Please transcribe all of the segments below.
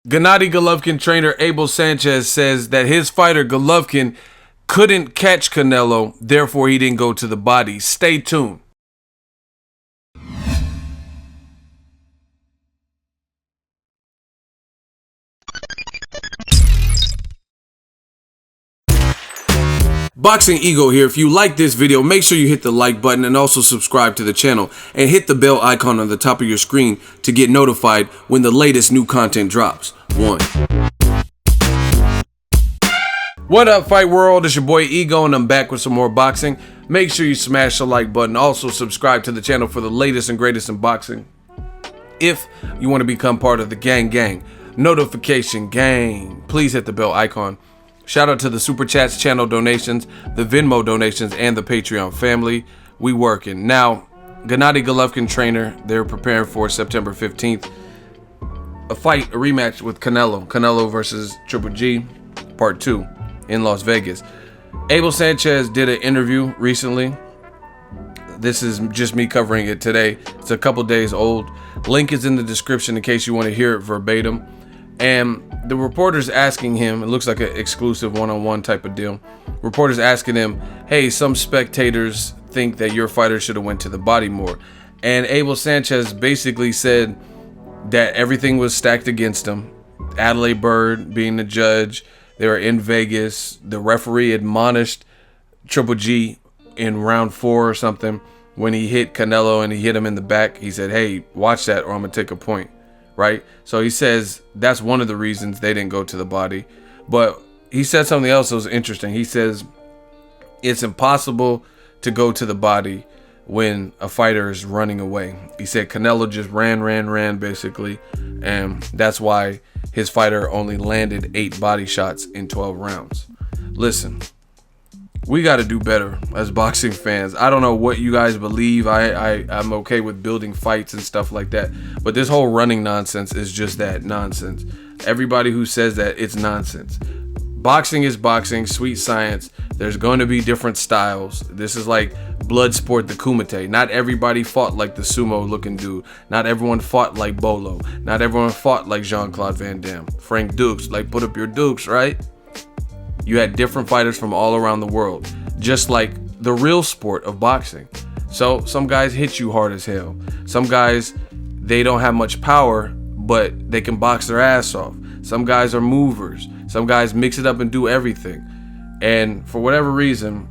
Gennady Golovkin trainer Abel Sanchez says that his fighter Golovkin couldn't catch Canelo, therefore he didn't go to the body. Stay tuned. Boxing Ego here. If you like this video, make sure you hit the like button and also subscribe to the channel and hit the bell icon on the top of your screen to get notified when the latest new content drops. What up, fight world? It's your boy Ego and I'm back with some more boxing. Make sure you smash the like button. Also subscribe to the channel for the latest and greatest in boxing. If you want to become part of the gang notification gang, please hit the bell icon. Shout out to the Super Chats, channel donations, the Venmo donations, and the Patreon family. We working. Now, Gennady Golovkin trainer, they're preparing for September 15th. A rematch with Canelo. Canelo versus Triple G, part 2 in Las Vegas. Abel Sanchez did an interview recently. This is just me covering it today. It's a couple days old. Link is in the description in case you want to hear it verbatim. And the reporter's asking him, it looks like an exclusive one-on-one type of deal. Reporter's asking him, hey, some spectators think that your fighter should have went to the body more. And Abel Sanchez basically said that everything was stacked against him. Adelaide Bird being the judge, they were in Vegas. The referee admonished Triple G in round 4 or something when he hit Canelo and he hit him in the back. He said, hey, watch that or I'm going to take a point. Right? So he says that's one of the reasons they didn't go to the body. But he said something else that was interesting. He says it's impossible to go to the body when a fighter is running away. He said Canelo just ran basically, and that's why his fighter only landed 8 body shots in 12 rounds. Listen, we got to do better as boxing fans. I don't know what you guys believe. I'm okay with building fights and stuff like that. But this whole running nonsense is just that, nonsense. Everybody who says that, it's nonsense. Boxing is boxing, sweet science. There's going to be different styles. This is like blood sport, the Kumite. Not everybody fought like the sumo looking dude. Not everyone fought like Bolo. Not everyone fought like Jean-Claude Van Damme. Frank Dukes, like put up your dukes, right? You had different fighters from all around the world, just like the real sport of boxing. So some guys hit you hard as hell. Some guys, they don't have much power, but they can box their ass off. Some guys are movers. Some guys mix it up and do everything. And for whatever reason,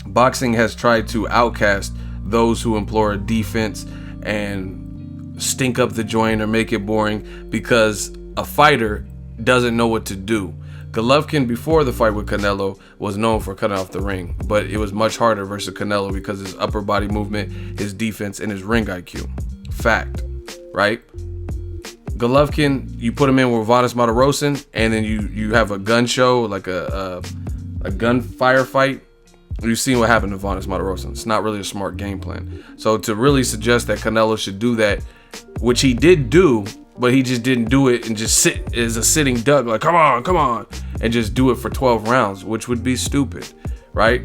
boxing has tried to outcast those who employ defense and stink up the joint or make it boring because a fighter doesn't know what to do. Golovkin, before the fight with Canelo, was known for cutting off the ring, but it was much harder versus Canelo because his upper body movement, his defense, and his ring IQ. Fact, right? Golovkin, you put him in with Vanes Martirosyan, and then you have a gun show, like a gunfire fight. You've seen what happened to Vanes Martirosyan. It's not really a smart game plan. So to really suggest that Canelo should do that, which he did do, but he just didn't do it and just sit as a sitting duck, like, come on, and just do it for 12 rounds, which would be stupid, right?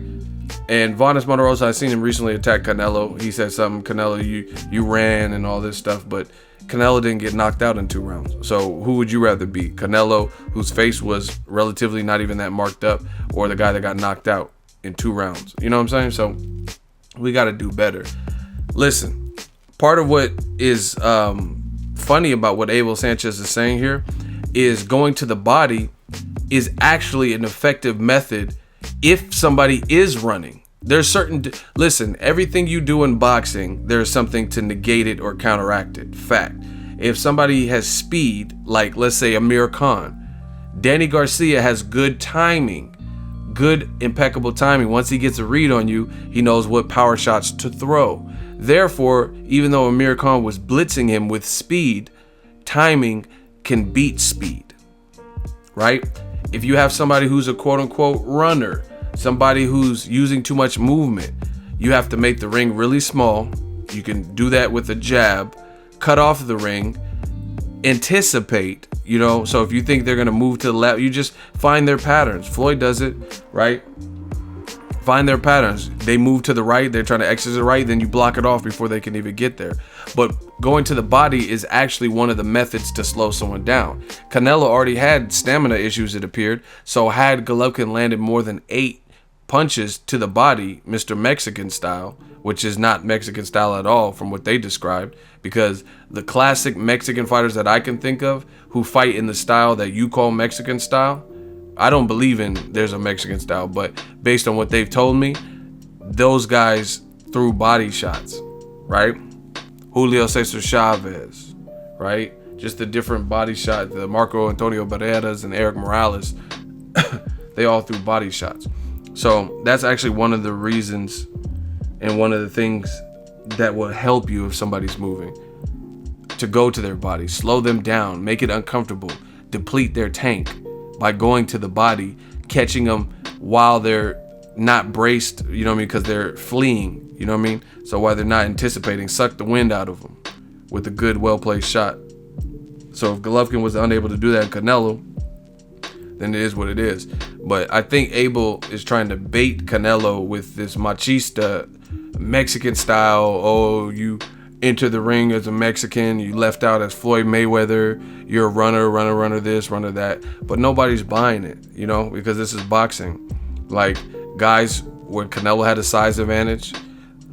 And Vanes Martirosyan, I seen him recently attack Canelo. He said something, Canelo, you ran and all this stuff, but Canelo didn't get knocked out in 2 rounds. So who would you rather be? Canelo, whose face was relatively not even that marked up, or the guy that got knocked out in 2 rounds? You know what I'm saying? So we got to do better. Listen, part of what is funny about what Abel Sanchez is saying here is going to the body is actually an effective method if somebody is running. There's listen, everything you do in boxing, there's something to negate it or counteract it. Fact. If somebody has speed, like let's say Amir Khan, Danny Garcia has good timing, good impeccable timing. Once he gets a read on you, he knows what power shots to throw. Therefore, even though Amir Khan was blitzing him with speed, timing can beat speed, right? If you have somebody who's a quote-unquote runner, somebody who's using too much movement, you have to make the ring really small. You can do that with a jab, cut off the ring, anticipate, you know, so if you think they're going to move to the left, you just find their patterns. Floyd does it, right? Find their patterns. They move to the right, they're trying to exit to the right, then you block it off before they can even get there. But going to the body is actually one of the methods to slow someone down. Canelo already had stamina issues, it appeared, so had Golovkin landed more than 8 punches to the body, Mr. Mexican style, which is not Mexican style at all from what they described, because the classic Mexican fighters that I can think of who fight in the style that you call Mexican style, I don't believe in there's a Mexican style, but based on what they've told me, those guys threw body shots, right? Julio Cesar Chavez, right? Just the different body shots, the Marco Antonio Barreras and Eric Morales, they all threw body shots. So that's actually one of the reasons and one of the things that will help you if somebody's moving, to go to their body, slow them down, make it uncomfortable, deplete their tank by going to the body, catching them while they're not braced, you know what I mean, because they're fleeing, you know what I mean? So while they're not anticipating, suck the wind out of them with a good, well-placed shot. So if Golovkin was unable to do that in Canelo, then it is what it is. But I think Abel is trying to bait Canelo with this machista Mexican style. Oh, you enter the ring as a Mexican, you left out as Floyd Mayweather, you're a runner this, runner that. But nobody's buying it, you know, because this is boxing. Like, guys, when Canelo had a size advantage,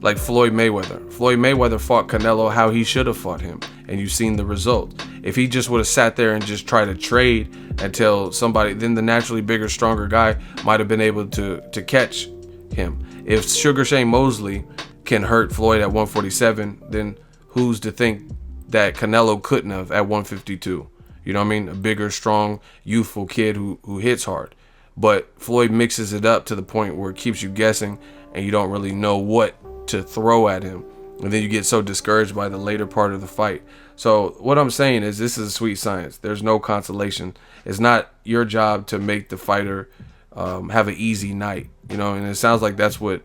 like Floyd Mayweather fought Canelo how he should have fought him, and you've seen the result. If he just would have sat there and just tried to trade until somebody, then the naturally bigger, stronger guy might have been able to catch him. If Sugar Shane Mosley can hurt Floyd at 147, then who's to think that Canelo couldn't have at 152? You know what I mean? A bigger, strong, youthful kid who hits hard. But Floyd mixes it up to the point where it keeps you guessing and you don't really know what to throw at him. And then you get so discouraged by the later part of the fight. So what I'm saying is, this is a sweet science. There's no consolation. It's not your job to make the fighter have an easy night, you know, and it sounds like that's what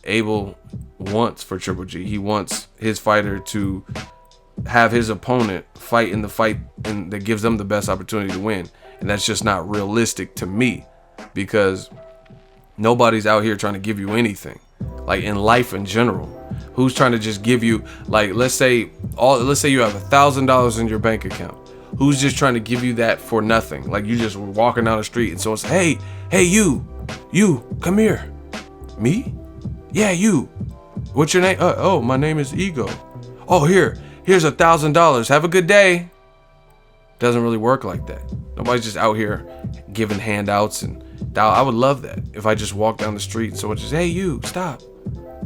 Abel wants for Triple G. He wants his fighter to have his opponent fight in the fight and that gives them the best opportunity to win. And that's just not realistic to me, because nobody's out here trying to give you anything. Like in life in general, who's trying to just give you, like, let's say you have $1,000 in your bank account. Who's just trying to give you that for nothing? Like, you just were walking down the street and someone says, hey, you, come here. Me? Yeah, you. What's your name? Oh, my name is Ego. Oh, here's $1,000. Have a good day. Doesn't really work like that. Nobody's just out here giving handouts. And I would love that if I just walked down the street and someone just, hey, you, stop.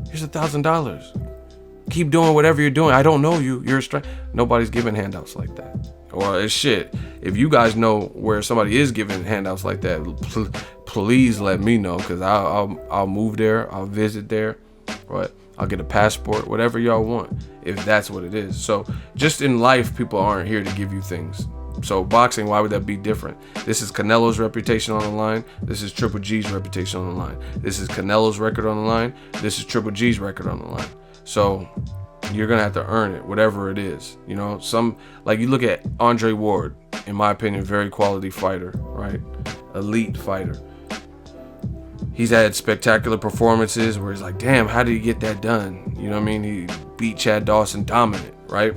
Here's $1,000. Keep doing whatever you're doing. I don't know you. You're a stranger. Nobody's giving handouts like that. Or shit, if you guys know where somebody is giving handouts like that, please let me know, because I'll move there, I'll visit there, right? I'll get a passport, whatever y'all want, if that's what it is. So just in life, people aren't here to give you things. So boxing, why would that be different? This is Canelo's reputation on the line. This is Triple G's reputation on the line. This is Canelo's record on the line. This is Triple G's record on the line. So you're gonna have to earn it, whatever it is. You know, like you look at Andre Ward, in my opinion, very quality fighter, right? Elite fighter. He's had spectacular performances where he's like, damn, how did he get that done? You know what I mean? He beat Chad Dawson dominant, right?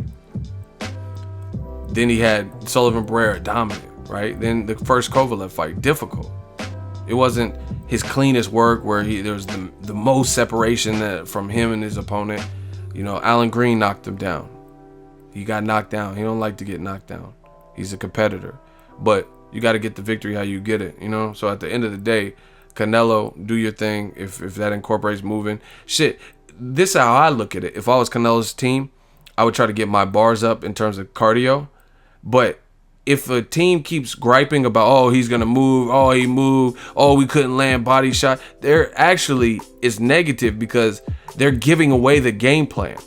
Then he had Sullivan Barrera dominant, right? Then the first Kovalev fight, difficult. It wasn't his cleanest work where there was the most separation from him and his opponent. You know, Alan Green knocked him down. He got knocked down. He don't like to get knocked down. He's a competitor. But you got to get the victory how you get it, you know? So at the end of the day, Canelo, do your thing if that incorporates moving. Shit, this is how I look at it. If I was Canelo's team, I would try to get my bars up in terms of cardio. But if a team keeps griping about, oh, he's going to move, oh, he moved, oh, we couldn't land body shot, there actually is negative because they're giving away the game plan.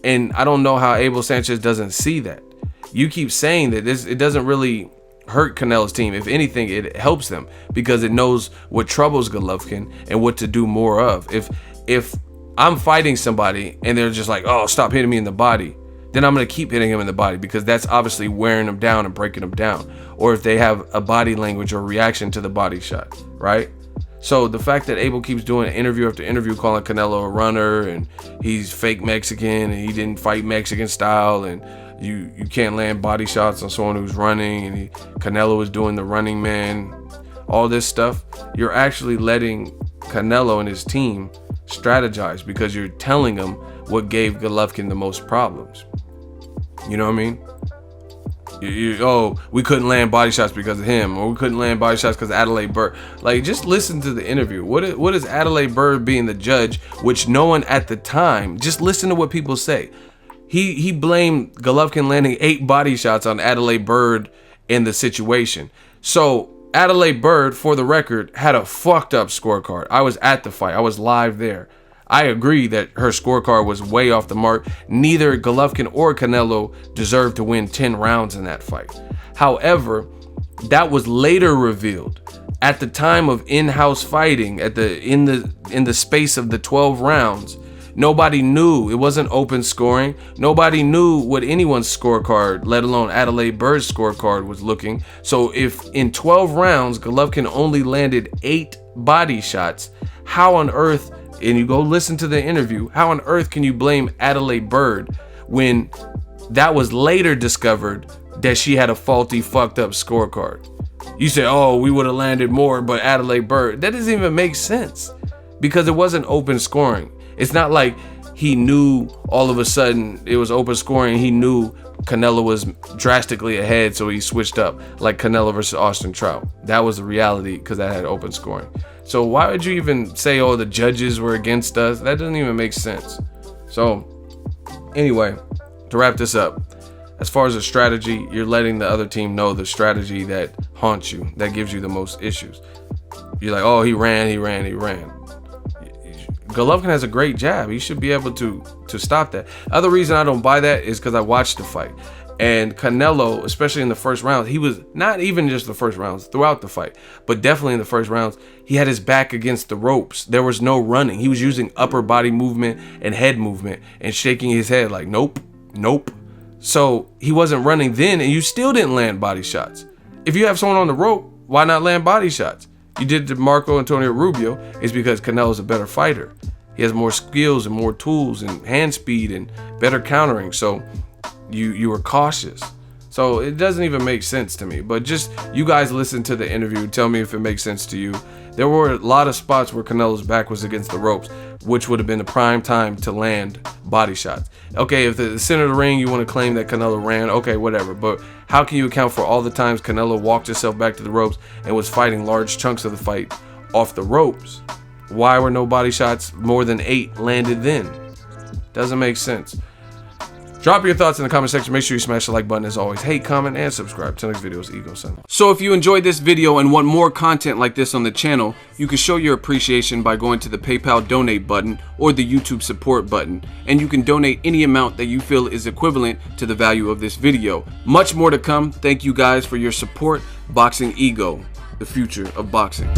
And I don't know how Abel Sanchez doesn't see that. You keep saying that it doesn't really hurt Canelo's team. If anything, it helps them because it knows what troubles Golovkin and what to do more of. If I'm fighting somebody and they're just like, oh, stop hitting me in the body, then I'm going to keep hitting him in the body because that's obviously wearing him down and breaking him down. Or if they have a body language or reaction to the body shot, right? So the fact that Abel keeps doing interview after interview calling Canelo a runner and he's fake Mexican and he didn't fight Mexican style and you can't land body shots on someone who's running and Canelo is doing the running man, all this stuff, you're actually letting Canelo and his team strategize because you're telling them what gave Golovkin the most problems. You know what I mean? Oh, we couldn't land body shots because of him, or we couldn't land body shots because of Adelaide Byrd. Like, just listen to the interview. What is Adelaide Byrd being the judge, which no one at the time, just listen to what people say. He blamed Golovkin landing 8 body shots on Adelaide Byrd in the situation. So Adelaide Byrd, for the record, had a fucked up scorecard. I was at the fight. I was live there. I agree that her scorecard was way off the mark. Neither Golovkin or Canelo deserved to win 10 rounds in that fight. However, that was later revealed. At the time of in-house fighting, in the space of the 12 rounds, nobody knew. It wasn't open scoring. Nobody knew what anyone's scorecard, let alone Adelaide Byrd's scorecard, was looking. So if in 12 rounds Golovkin only landed 8 body shots, how on earth, and you go listen to the interview, how on earth can you blame Adelaide Byrd when that was later discovered that she had a faulty, fucked up scorecard? You say, oh, we would have landed more, but Adelaide Byrd. That doesn't even make sense because it wasn't open scoring. It's not like he knew all of a sudden it was open scoring. He knew Canelo was drastically ahead, so he switched up like Canelo versus Austin Trout. That was the reality because that had open scoring. So why would you even say, oh, the judges were against us? That doesn't even make sense. So anyway, to wrap this up, as far as a strategy, you're letting the other team know the strategy that haunts you, that gives you the most issues. You're like, oh, he ran. Golovkin has a great jab. He should be able to stop that. Other reason I don't buy that is because I watched the fight. And Canelo, especially in the first round, he was not even just the first rounds, throughout the fight, but definitely in the first rounds, he had his back against the ropes. There was no running. He was using upper body movement and head movement and shaking his head like, nope, nope. So he wasn't running then, and you still didn't land body shots. If you have someone on the rope, why not land body shots? You did it to Marco Antonio Rubio. It's because Canelo's a better fighter. He has more skills and more tools and hand speed and better countering. So you were cautious. So it doesn't even make sense to me. But just you guys listen to the interview. Tell me if it makes sense to you. There were a lot of spots where Canelo's back was against the ropes, which would have been the prime time to land body shots. Okay, if the center of the ring, you want to claim that Canelo ran, okay, whatever. But how can you account for all the times Canelo walked himself back to the ropes and was fighting large chunks of the fight off the ropes? Why were no body shots more than 8 landed then? Doesn't make sense. Drop your thoughts in the comment section. Make sure you smash the like button as always. Hate, comment, and subscribe. Till next video, it's Ego Son. So if you enjoyed this video and want more content like this on the channel, you can show your appreciation by going to the PayPal donate button or the YouTube support button. And you can donate any amount that you feel is equivalent to the value of this video. Much more to come. Thank you guys for your support. Boxing Ego, the future of boxing.